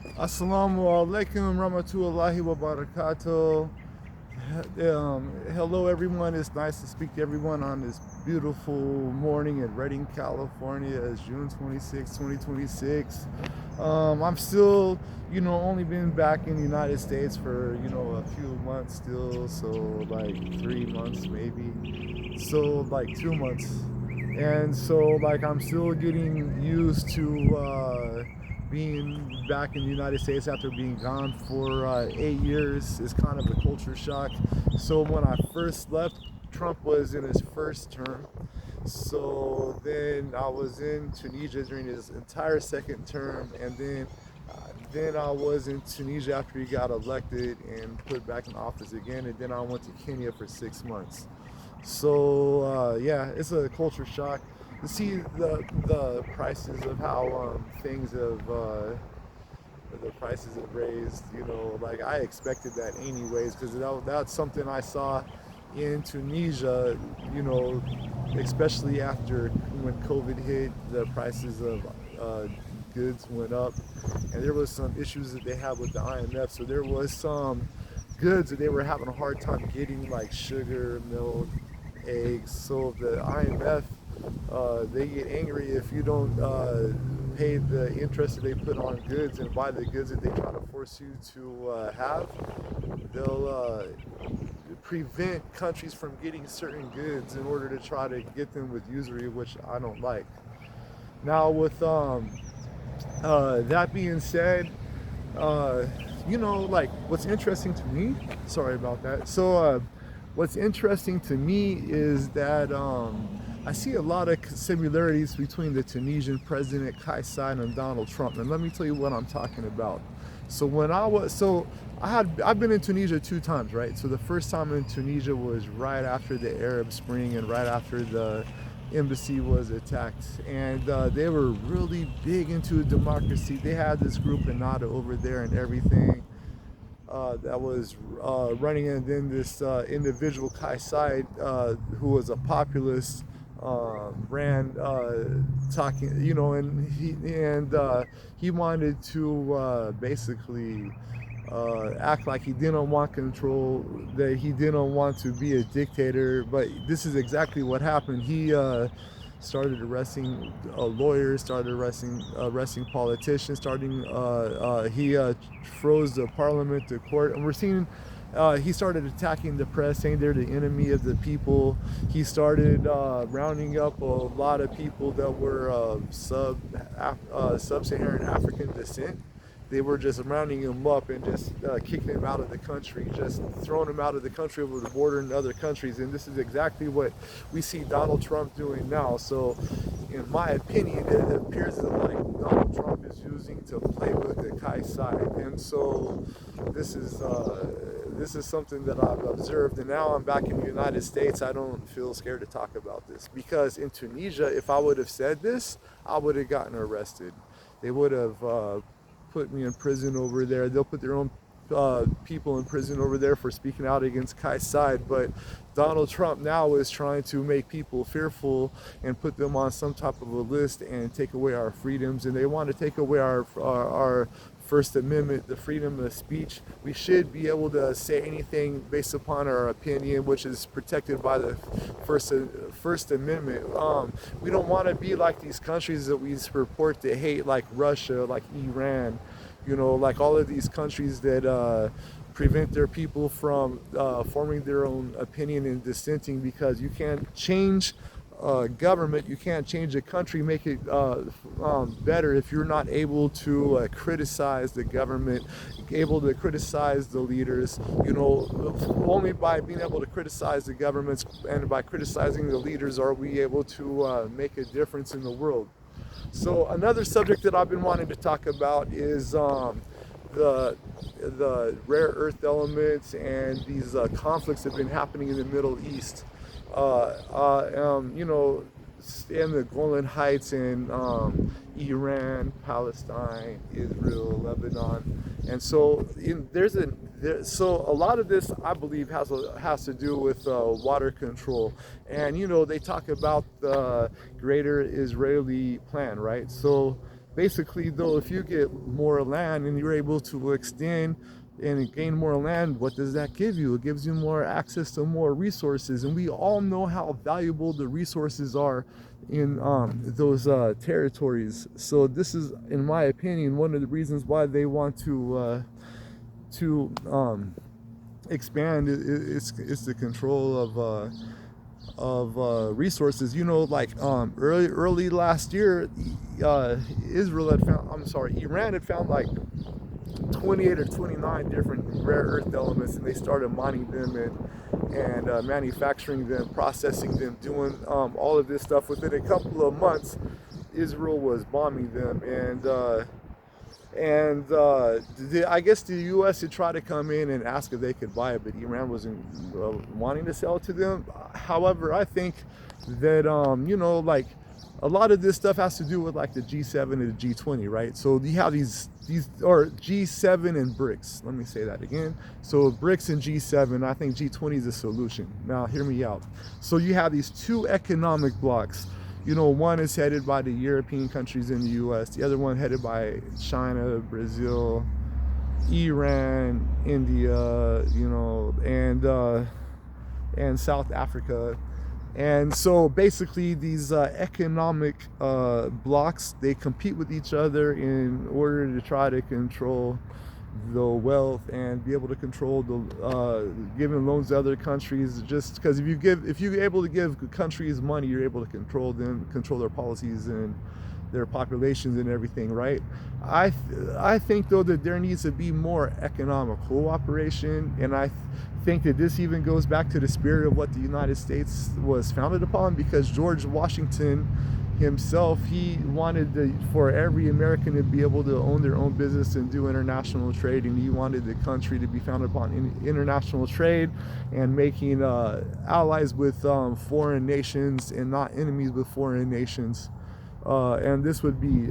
Assalamu alaikum rahmatullahi wa barakatuh. Hello, everyone. It's nice to speak to everyone on this beautiful morning in Redding, California. It's June 26, 2026. I'm still, only been back in the United States for, a few months still. So, like 3 months maybe. So, like 2 months. And so, like, I'm still getting used to being back in the United States after being gone for 8 years is kind of a culture shock. So when I first left, Trump was in his first term. So then I was in Tunisia during his entire second term, and then I was in Tunisia after he got elected and put back in office again, and then I went to Kenya for 6 months. So yeah, it's a culture shock to see the prices of how things have the prices have raised. Like I expected that anyways, because that's something I saw in Tunisia. Especially after when COVID hit, the prices of goods went up, and there was some issues that they had with the IMF. So there was some goods that they were having a hard time getting, like sugar, milk, eggs. So the IMF, they get angry if you don't pay the interest that they put on goods and buy the goods that they try to force you to have. They'll prevent countries from getting certain goods in order to try to get them with usury, which I don't like. Now, with that being said, uh, like what's interesting to me, sorry about that. So, what's interesting to me is that I see a lot of similarities between the Tunisian president Kais Saied and Donald Trump. And let me tell you what I'm talking about. So I've been in Tunisia 2 times, right? So the first time in Tunisia was right after the Arab Spring and right after the embassy was attacked, and they were really big into democracy. They had this group Ennahda over there and everything that was running, and then this individual Kais Saied, who was a populist, ran talking, and he wanted to basically act like he didn't want control, that he didn't want to be a dictator. But this is exactly what happened. He started arresting lawyers, started arresting politicians, he froze the parliament, the court, and we're seeing. He started attacking the press, saying they're the enemy of the people. He started rounding up a lot of people that were sub-Saharan African descent. They were just rounding him up and just kicking him out of the country, just throwing him out of the country over the border into other countries. And this is exactly what we see Donald Trump doing now. So, in my opinion, it appears that like Donald Trump is using to play with the Kais Saied. And so, this is something that I've observed. And now I'm back in the United States. I don't feel scared to talk about this, because in Tunisia, if I would have said this, I would have gotten arrested. They would have put me in prison over there. They'll put their own people in prison over there for speaking out against Kais Saied. But Donald Trump now is trying to make people fearful and put them on some type of a list and take away our freedoms. And they want to take away our First Amendment, the freedom of speech. We should be able to say anything based upon our opinion, which is protected by the First Amendment. We don't want to be like these countries that we purport to hate, like Russia, like Iran, like all of these countries that prevent their people from forming their own opinion and dissenting, because you can't change government, you can't change a country, make it better if you're not able to criticize the government, able to criticize the leaders. Only by being able to criticize the governments and by criticizing the leaders are we able to make a difference in the world. So another subject that I've been wanting to talk about is the rare earth elements and these conflicts that have been happening in the Middle East. In the Golan Heights in Iran, Palestine, Israel, Lebanon, and so so a lot of this, I believe, has to do with water control. And they talk about the Greater Israeli Plan, right? So basically, though, if you get more land and you're able to extend and gain more land, what does that give you? It gives you more access to more resources, and we all know how valuable the resources are in those territories. So this is, in my opinion, one of the reasons why they want to expand is the control of resources. You know, like early last year, Iran had found like 28 or 29 different rare earth elements, and they started mining them and manufacturing them, processing them, doing all of this stuff. Within a couple of months, Israel was bombing them, I guess the U.S. had tried to come in and ask if they could buy it, but Iran wasn't wanting to sell it to them. However, I think that you know, like, a lot of this stuff has to do with like the G7 and the G20, right? So you have these or G7 and BRICS. Let me say that again. So BRICS and G7. I think G20 is a solution. Now, hear me out. So you have these two economic blocks. You know, one is headed by the European countries in the US, the other one headed by China, Brazil, Iran, India, you know, and South Africa. And so basically these economic blocks, they compete with each other in order to try to control the wealth and be able to control the giving loans to other countries. Just because if you're able to give countries money, you're able to control them, control their policies and their populations and everything, right? I think though that there needs to be more economic cooperation, and I think that this even goes back to the spirit of what the United States was founded upon, because George Washington himself, he wanted for every American to be able to own their own business and do international trade, and he wanted the country to be founded upon international trade and making allies with foreign nations and not enemies with foreign nations. And this would be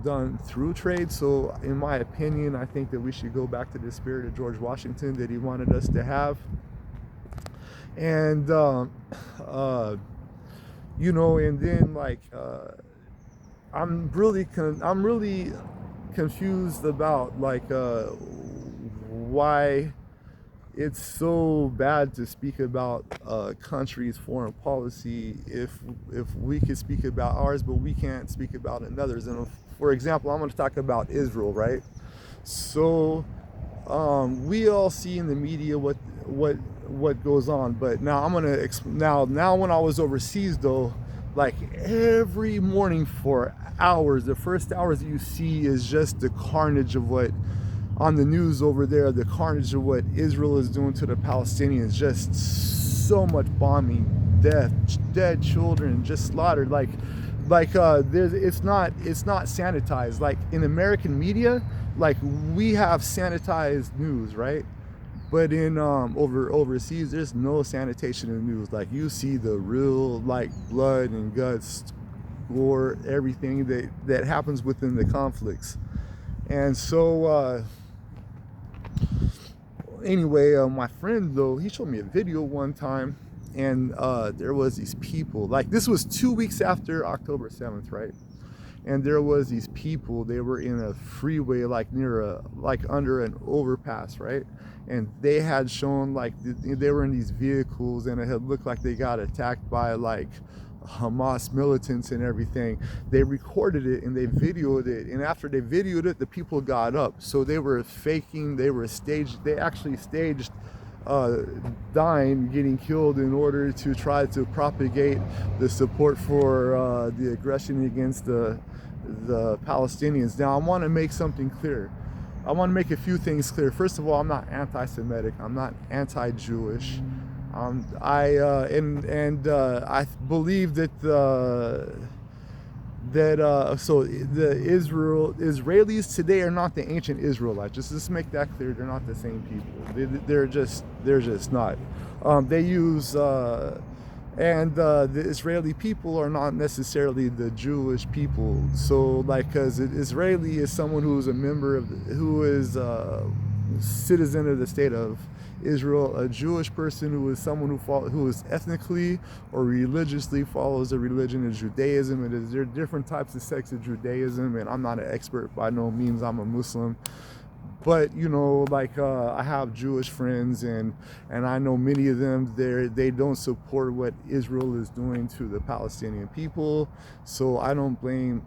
done through trade. So in my opinion, I think that we should go back to the spirit of George Washington that he wanted us to have. And you know, and then like I'm really confused about like why it's so bad to speak about a country's foreign policy if we could speak about ours, but we can't speak about another's. And for example, I'm going to talk about Israel, right? So we all see in the media what goes on, but now I'm gonna now when I was overseas though, like every morning for hours, the first hours that you see is just the carnage of what on the news over there, the carnage of what Israel is doing to the Palestinians. Just so much bombing, death, dead children, just slaughtered. It's not sanitized. Like in American media, like we have sanitized news, right? But in overseas, there's no sanitation in news. Like you see the real like blood and guts, gore, everything that happens within the conflicts. And so anyway, my friend though, he showed me a video one time, and there was these people, like this was 2 weeks after October 7th, right? And there was these people, they were in a freeway, like under an overpass, right? And they had shown like they were in these vehicles, and it had looked like they got attacked by like Hamas militants and everything. They recorded it and they videoed it, and after they videoed it, the people got up. So they were faking, they actually staged dying, getting killed in order to try to propagate the support for the aggression against the Palestinians. Now I want to make something clear. I want to make a few things clear. First of all, I'm not anti-Semitic. I'm not anti-Jewish. I believe that the Israelis today are not the ancient Israelites. Just make that clear. They're not the same people. They're just not. They use the Israeli people are not necessarily the Jewish people. So like, because Israeli is someone who is a member of citizen of the state of Israel, a Jewish person who is someone who is ethnically or religiously follows the religion of Judaism. There are different types of sects of Judaism, and I'm not an expert by no means. I'm a Muslim, but like I have Jewish friends, and I know many of them. They don't support what Israel is doing to the Palestinian people. So I don't blame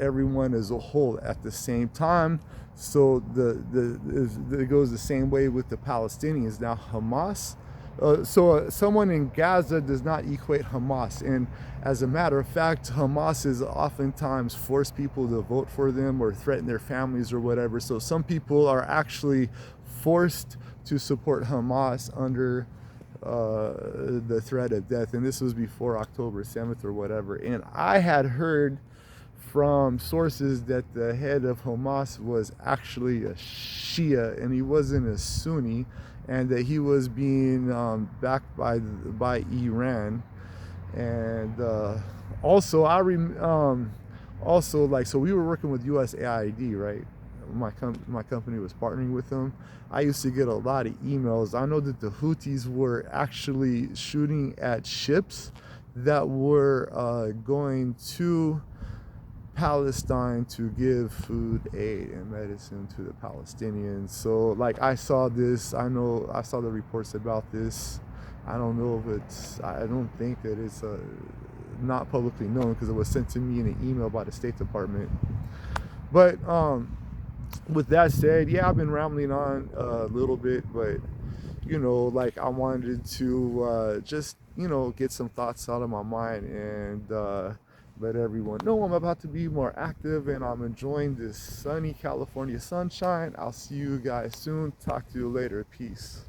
everyone as a whole at the same time. So it goes the same way with the Palestinians. Now Hamas, someone in Gaza does not equate Hamas. And as a matter of fact, Hamas is oftentimes force people to vote for them or threaten their families or whatever. So some people are actually forced to support Hamas under the threat of death. And this was before October 7th or whatever. And I had heard from sources that the head of Hamas was actually a Shia and he wasn't a Sunni, and that he was being backed by Iran. And also like, so we were working with USAID, right? My company was partnering with them. I used to get a lot of emails. I know that the Houthis were actually shooting at ships that were going to Palestine to give food aid and medicine to the Palestinians. So like I saw this, I saw the reports about this. I don't know if I don't think that it's not publicly known because it was sent to me in an email by the State Department. But with that said, yeah, I've been rambling on a little bit, but like I wanted to just get some thoughts out of my mind and let everyone know I'm about to be more active and I'm enjoying this sunny California sunshine. I'll see you guys soon. Talk to you later. Peace.